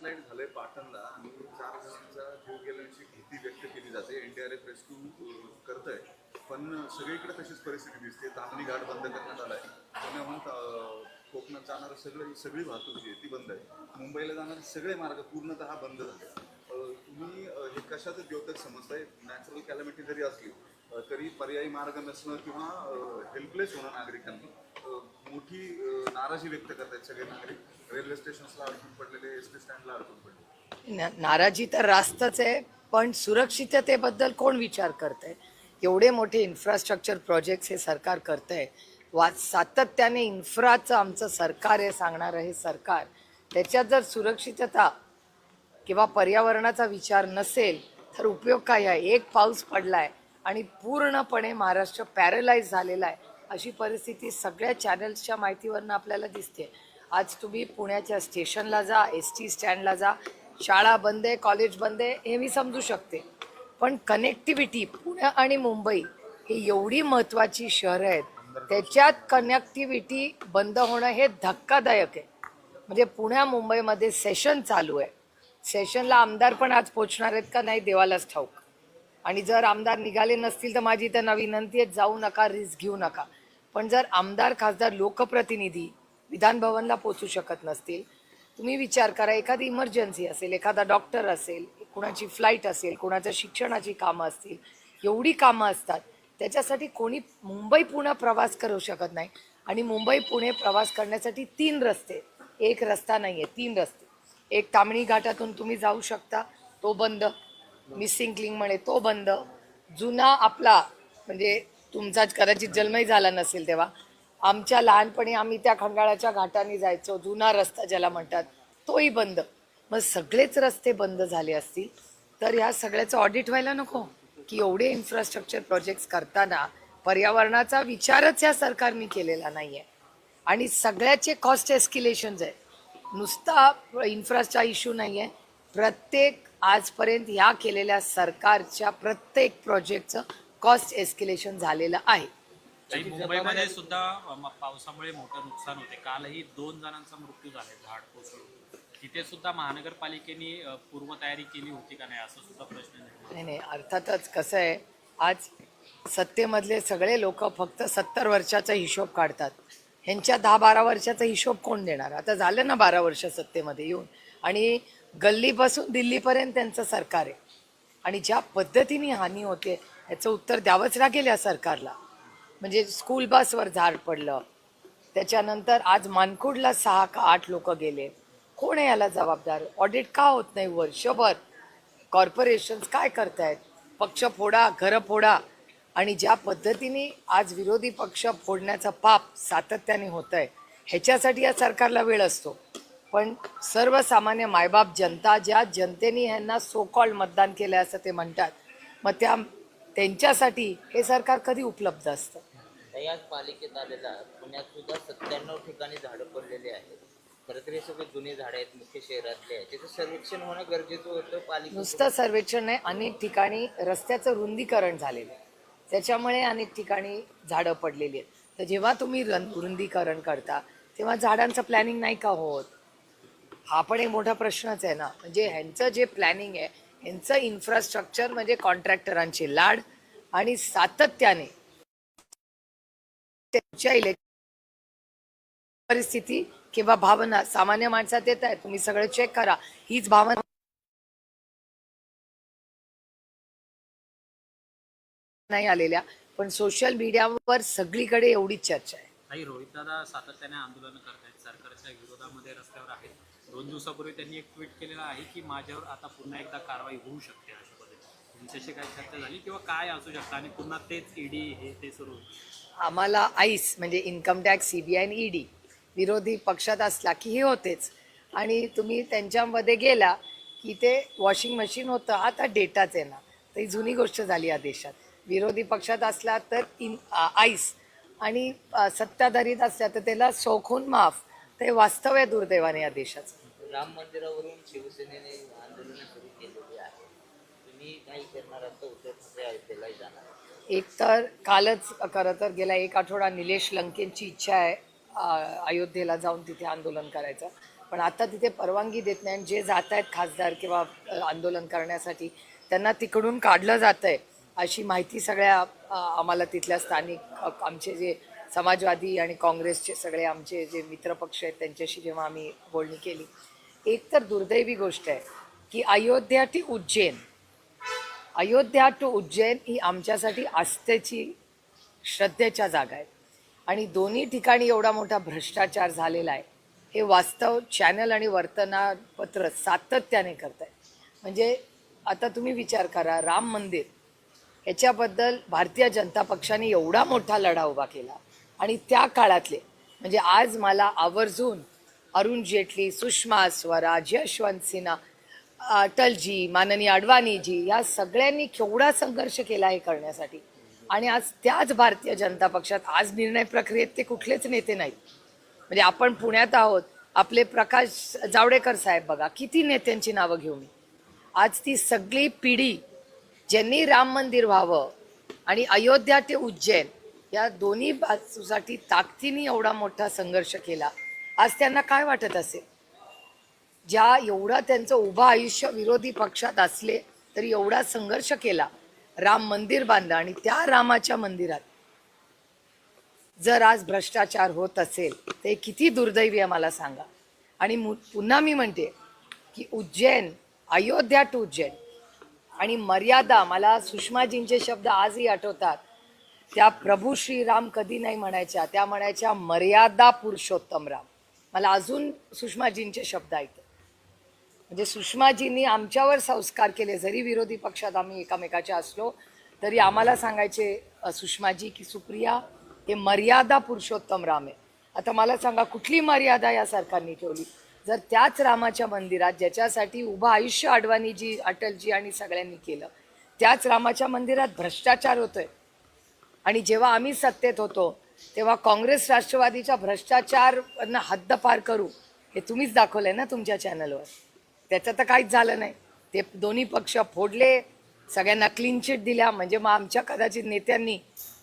Landslide झालंय पाटणला आणि 4 जणांचा जीव गेल्याची भीती व्यक्त केली जाते. NDRF रेस्क्यू करतंय, पण सगळीकडे तशीच परिस्थिती दिसते. ताम्हिणी घाट बंद करण्यात आलाय. पुण्याहून कोकणात जाणारं सगळी वाहतूक जी आहे ती बंद आहे. मुंबईला जाणारे सगळे मार्ग पूर्णतः बंद झाले. तुम्ही हे कशाचं द्योतक समजताय? नॅचरल कॅलॅमिटी जरी असली तरी पर्यायी मार्ग नसणं किंवा हेल्पलेस होणं नागरिकांनी मोठी नाराजी व्यक्त करतायत सगळे नागरिक. रेल्वे स्टेशन्सला अडकून पडलेले, एस टी स्टँडला अडकून पडले. नाराजी तर रास्तच आहे, पण सुरक्षिततेबद्दल कोण विचार करतंय? एवढे मोठे इन्फ्रास्ट्रक्चर प्रोजेक्ट्स हे सरकार करतंय. सातत्याने इन्फ्राचं आमचं सरकार आहे सांगणारं हे सरकार, त्याच्यात जर सुरक्षितता किंवा पर्यावरणाचा विचार नसेल तर उपयोग काय आहे? एक पाऊस पडलाय आणि पूर्णपणे महाराष्ट्र पॅरलाइज झालेला आहे अशी परिस्थिती सगळ्या चॅनल्सच्या माहितीवरनं आपल्याला दिसते. आज तुम्ही पुण्याच्या स्टेशनला जा, ST स्टँडला जा, शाळा बंद आहे, कॉलेज बंद आहे, हे मी समजू शकते. पण कनेक्टिव्हिटी पुणे आणि मुंबई ही एवढी महत्त्वाची शहरं आहेत, त्याच्यात कनेक्टिव्हिटी बंद होणं हे धक्कादायक आहे. म्हणजे पुण्या मुंबईमध्ये सेशन चालू आहे. सेशनला आमदार पण आज पोचणार आहेत का नाही देवालाच ठाऊक. आणि जर आमदार निघाले नसतील तर माझी त्यांना विनंती आहे, जाऊ नका, रिस्क घेऊ नका. पण जर आमदार खासदार लोकप्रतिनिधी विधान भवनला पोचू शकत नसतील, तुम्ही विचार करा, एखादी इमर्जन्सी असेल, एखादा डॉक्टर असेल, कुणाची फ्लाईट असेल, कुणाच्या शिक्षणाची कामं असतील, एवढी कामं असतात, त्याच्यासाठी कोणी मुंबई पुणे प्रवास करू शकत नाही. आणि मुंबई पुणे प्रवास करण्यासाठी 3 रस्ते, एक रस्ता नाही आहे, 3 रस्ते. एक ताम्हिणी घाटातून तुम्ही जाऊ शकता, तो बंद. मिसिंग लिंक म्हणे तो बंद. जुना आपला म्हणजे तुमचा कदाचित जन्मही झाला नसेल तेव्हा, आमच्या लहानपणी आम्ही त्या खंडाळाच्या घाटाने जायचो, जुना रस्ता ज्याला म्हणतात, तोही बंद. मग सगळेच रस्ते बंद झाले असतील तर ह्या सगळ्याचं ऑडिट व्हायला नको की? एवढे इन्फ्रास्ट्रक्चर प्रोजेक्ट्स करताना पर्यावरणाचा विचारच या सरकारने केलेला नाही आहे. आणि सगळ्याचे कॉस्ट एस्किलेशन्स आहे, नुसता इन्फ्राचा इश्यू नाही आहे. प्रत्येक आजपर्यंत ह्या केलेल्या सरकारच्या प्रत्येक प्रोजेक्टचं कॉस्ट एस्किलेशन झालेलं आहे. मुंबईमध्ये सुद्धा पावसामुळे मोठं नुकसान होते. कालही 2 जणांचा मृत्यू झाला झाड कोसळून. तिथे सुद्धा महानगरपालिकेने पूर्वतयारी केली होती का नाही, असं सुद्धा प्रश्न नाही, अर्थातच कसं आहे, आज सत्तेमधले सगळे लोक फक्त 70 वर्षाचा हिशोब काढतात. ह्यांच्या 10-12 वर्षाचा हिशोब कोण देणार? आता झालं ना 12 वर्ष सत्तेमध्ये येऊन, आणि गल्लीपासून दिल्लीपर्यंत त्यांचं सरकार आहे. आणि ज्या पद्धतीने हानी होते याचं उत्तर द्यावंच लागेल या सरकारला. म्हणजे स्कूल बसवर झाड पडलं, त्याच्यानंतर आज मानकुडला 6 का 8 लोक गेले. कोण आहे याला जबाबदार? ऑडिट का होत नाही वर्षभर? कॉर्पोरेशन्स काय करतायत? पक्ष फोडा, घरं फोडा. आणि ज्या पद्धतीने आज विरोधी पक्ष फोडण्याचं पाप सातत्याने होत आहे, ह्याच्यासाठी या सरकारला वेळ असतो. पण सर्वसामान्य मायबाप जनता, ज्या जनतेने ह्यांना सो कॉल्ड मतदान केलं असं ते म्हणतात, मग त्यांच्यासाठी हे सरकार कधी उपलब्ध असतं? याच पालिकेत आलेला पुण्यात सुद्धा 97 ठिकाणी झाडं पडलेली आहेत. खरं तर हे सगळे जुने झाडं आहेत, मुख्य शहरातले आहेत. त्याचं सर्वेक्षण होणं गरजेचं होतं. पालिका नुसतं सर्वेक्षण नाही, अनेक ठिकाणी रस्त्याचं रुंदीकरण झालेलं आहे, त्याच्यामुळे अनेक ठिकाणी झाडं पडलेली आहेत. तर जेव्हा तुम्ही रुंदीकरण करता तेव्हा झाडांचं प्लॅनिंग नाही का होत? हा पण एक मोठा प्रश्नच आहे ना. म्हणजे ह्यांचं जे प्लॅनिंग आहे, ह्यांचं इन्फ्रास्ट्रक्चर म्हणजे कॉन्ट्रॅक्टरांची लाड, आणि सातत्याने त्यांच्या परिस्थिती किंवा भावना सामान्य माणसात येत आहे. तुम्ही सगळं चेक करा, हीच भावना नाही आलेल्या, पण सोशल मीडियावर सगळीकडे एवढीच चर्चा आहे. काही रोहितदादा सातत्याने आंदोलन करतायत, सरकारच्या विरोधामध्ये रस्त्यावर आहेत. 2 दिवसापूर्वी त्यांनी एक ट्विट केलेलं आहे की माझ्यावर आता पुन्हा एकदा कारवाई होऊ शकते. अशा पद्धतीने तुमच्याशी काय चर्चा झाली किंवा काय असू शकतं आणि पुन्हा तेच ईडी हे ते सुरू होईल? आम्हाला आईस म्हणजे इन्कम टॅक्स, CBI आणि ED विरोधी पक्षात असला की हे होतेच. आणि तुम्ही त्यांच्यामध्ये गेला की ते वॉशिंग मशीन होतं, आता डेटाच आहे ना. तर ही जुनी गोष्ट झाली या देशात. विरोधी पक्षात असला तर आईस, आणि सत्ताधारीत असल्या तर त्याला सौखून माफ. ते वास्तव आहे दुर्दैवाने या देशाचं. राम मंदिरावरून शिवसेनेने आंदोलन सुरू केलेली आहे. तुम्ही काही करणार असं उद्धव ठाकरे अयोध्येलाही जाणार? एक तर कालच खरं तर गेला 1 आठवडा निलेश लंकेंची इच्छा आहे अयोध्येला जाऊन तिथे आंदोलन करायचं. पण आता तिथे परवानगी देत नाही आणि जे जात आहेत खासदार किंवा आंदोलन करण्यासाठी त्यांना तिकडून काढलं जात आहे अशी माहिती सगळ्या आम्हाला तिथल्या स्थानिक आमचे जे समाजवादी आणि काँग्रेसचे सगळे आमचे जे मित्रपक्ष आहेत त्यांच्याशी जेव्हा आम्ही बोलणी केली. एक तर दुर्दैवी गोष्ट आहे की अयोध्या टू उज्जैन ही आमच्यासाठी आस्थेची श्रद्धेच्या जागा आहे आणि दोन्ही ठिकाणी एवढा मोठा भ्रष्टाचार झालेला आहे हे वास्तव चॅनल आणि वर्तमानपत्र सातत्याने करत आहे. म्हणजे आता तुम्ही विचार करा, राम मंदिर ह्याच्याबद्दल भारतीय जनता पक्षाने एवढा मोठा लढा उभा केला आणि त्या काळातले म्हणजे आज मला आवर्जून अरुण जेटली, सुषमा स्वराज, यशवंत सिन्हा, अटलजी, माननीय अडवाणीजी या सगळ्यांनी केवढा संघर्ष केला हे करण्यासाठी आणि आज त्याच भारतीय जनता पक्षात आज निर्णय प्रक्रियेत ते कुठलेच नेते नाहीत. म्हणजे आपण पुण्यात आहोत, आपले प्रकाश जावडेकर साहेब बघा, किती नेत्यांची नावं घेऊ मी. आज ती सगळी पिढी ज्यांनी राम मंदिर व्हावं आणि अयोध्या ते उज्जैन या दोन्ही बाजूसाठी ताकदीने एवढा मोठा संघर्ष केला, आज त्यांना काय वाटत असेल. ज्या एवढा त्यांचं उभं आयुष्य विरोधी पक्षात असले तरी एवढा संघर्ष केला, राम मंदिर बांधलं आणि त्या रामाच्या मंदिरात जर आज भ्रष्टाचार होत असेल ते किती दुर्दैवी आहे मला सांगा. आणि पुन्हा मी म्हणते की उज्जैन, अयोध्या टू उज्जैन आणि मर्यादा, मला सुषमाजींचे शब्द आजही आठवतात. त्या प्रभू श्रीराम कधी नाही म्हणायच्या, त्या म्हणायच्या मर्यादा पुरुषोत्तम राम. मला अजून सुषमाजींचे शब्द ऐकतात. म्हणजे सुषमाजींनी आमच्यावर संस्कार केले, जरी विरोधी पक्षात आम्ही एकामेकाच्या असलो तरी आम्हाला सांगायचे सुषमाजी की सुप्रिया हे मर्यादा पुरुषोत्तम राम आहे. आता मला सांगा कुठली मर्यादा या सरकारने ठेवली जर त्याच रामाच्या मंदिरात ज्याच्यासाठी उभं आयुष्य अडवाणीजी, अटलजी आणि सगळ्यांनी केलं, त्याच रामाच्या मंदिरात भ्रष्टाचार होतोय. आणि जेव्हा आम्ही सत्तेत होतो तेव्हा काँग्रेस राष्ट्रवादीच्या भ्रष्टाचारांना हद्दपार करू हे तुम्हीच दाखवलंय ना तुमच्या चॅनलवर. त्याचं तर काहीच झालं नाही. ते दोन्ही पक्ष फोडले, सगळ्यांना क्लीन चिट दिल्या. म्हणजे मग आमच्या कदाचित नेत्यांनी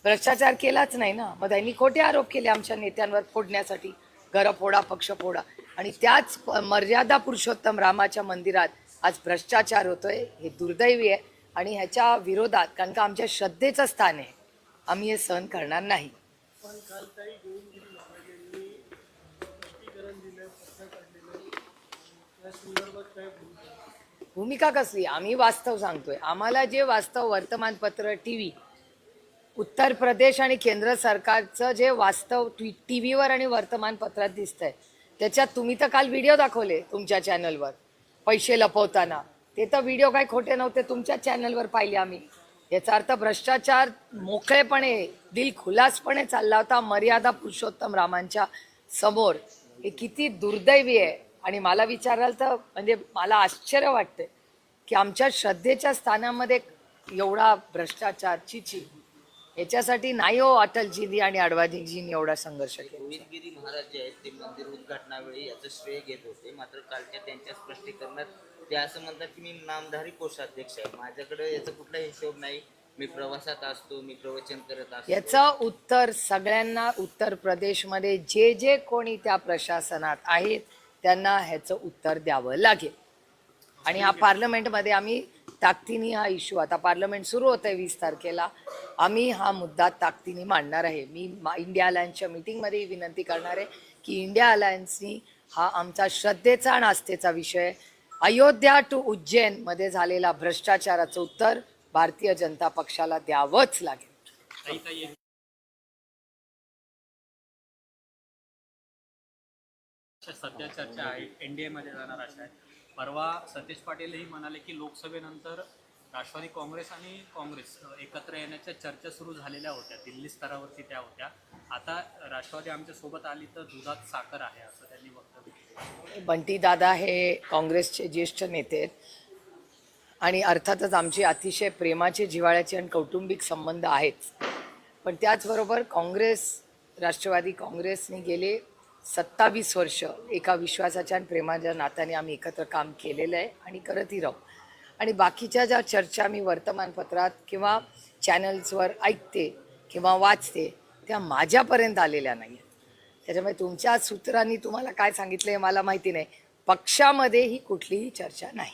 भ्रष्टाचार केलाच नाही ना. मग त्यांनी खोटे आरोप केले आमच्या नेत्यांवर फोडण्यासाठी, घरं फोडा, पक्ष फोडा. आणि त्याच मर्यादा पुरुषोत्तम रामाच्या मंदिरात आज भ्रष्टाचार होतोय हे दुर्दैवी आहे. आणि ह्याच्या विरोधात, कारण का आमच्या श्रद्धेचं स्थान आहे, आम्ही हे सहन करणार नाही. भूमिका कसली? आम्ही वास्तव सांगतोय. आम्हाला जे वास्तव वर्तमानपत्र, टीव्ही, उत्तर प्रदेश आणि केंद्र सरकारचं जे वास्तव टीव्हीवर आणि वर्तमानपत्रात दिसतंय त्याच्यात तुम्ही तर काल व्हिडिओ दाखवले तुमच्या चॅनलवर पैसे लपवताना. ते तर व्हिडिओ काही खोटे नव्हते, तुमच्या चॅनलवर पाहिले आम्ही. याचा अर्थ भ्रष्टाचार मोकळेपणे, दिलखुलासपणे चालला होता मर्यादा पुरुषोत्तम रामांच्या समोर. हे किती दुर्दैवी आहे. आणि मला विचाराल तर म्हणजे मला आश्चर्य वाटते की आमच्या श्रद्धेच्या स्थानामध्ये एवढा भ्रष्टाचार, चिची. याच्यासाठी नाही हो अटलजींनी आणि अडवाणीजींनी एवढा संघर्ष केला. गोविंदगिरी महाराज जे आहेत ते मंदिर उद्घाटनावेळी याचं श्रेय घेत होते. मात्र कालच्या त्यांच्या स्पष्टीकरणात ते असं म्हणतात की मी नामधारी कोषाध्यक्ष आहे, माझ्याकडे याचा कुठला हिशोब नाही, मी प्रवासात असतो, मी प्रवचन करत असतो. याचं उत्तर सगळ्यांना उत्तर प्रदेशमध्ये जे जे कोणी त्या प्रशासनात आहेत त्यांना ह्याचं उत्तर द्यावं लागेल. आणि हा पार्लमेंटमध्ये आम्ही ताकदीने हा इश्यू, आता पार्लमेंट सुरू होत आहे 20 तारखेला, आम्ही हा मुद्दा ताकदीने मांडणार आहे. मी इंडिया अलायन्सच्या मीटिंगमध्ये विनंती करणार आहे की इंडिया अलायन्सनी हा आमचा श्रद्धेचा आणि आस्थेचा विषय अयोध्या टू उज्जैन मध्ये झालेला भ्रष्टाचाराचं उत्तर भारतीय जनता पक्षाला द्यावंच लागेल. सध्या चर्चा आहे एनडीए मध्ये जाणार अशा आहे. परवा सतेज पाटीलही म्हणाले की लोकसभेनंतर राष्ट्रवादी काँग्रेस आणि काँग्रेस एकत्र येण्याच्या चर्चा सुरू झालेल्या होत्या, दिल्ली स्तरावरती त्या होत्या. आता राष्ट्रवादी आमच्या सोबत आली तर दुधात साखर आहे असं त्यांनी वक्तव्य केलं. बंटी दादा हे काँग्रेसचे ज्येष्ठ नेते आहेत आणि अर्थातच आमचे अतिशय प्रेमाचे, जिव्हाळ्याचे आणि कौटुंबिक संबंध आहेच. पण त्याचबरोबर काँग्रेस, राष्ट्रवादी काँग्रेसने गेले 27 वर्ष एका विश्वासाच्या आणि प्रेमाच्या नात्याने आम्ही एकत्र काम केलेलं आहे आणि करतही राहू. आणि बाकीच्या ज्या चर्चा मी वर्तमानपत्रात किंवा चॅनल्सवर ऐकते किंवा वाचते त्या माझ्यापर्यंत आलेल्या नाही आहेत. त्याच्यामुळे तुमच्या सूत्रांनी तुम्हाला काय सांगितलं मला माहिती नाही. पक्षामध्ये ही कुठलीही चर्चा नाही.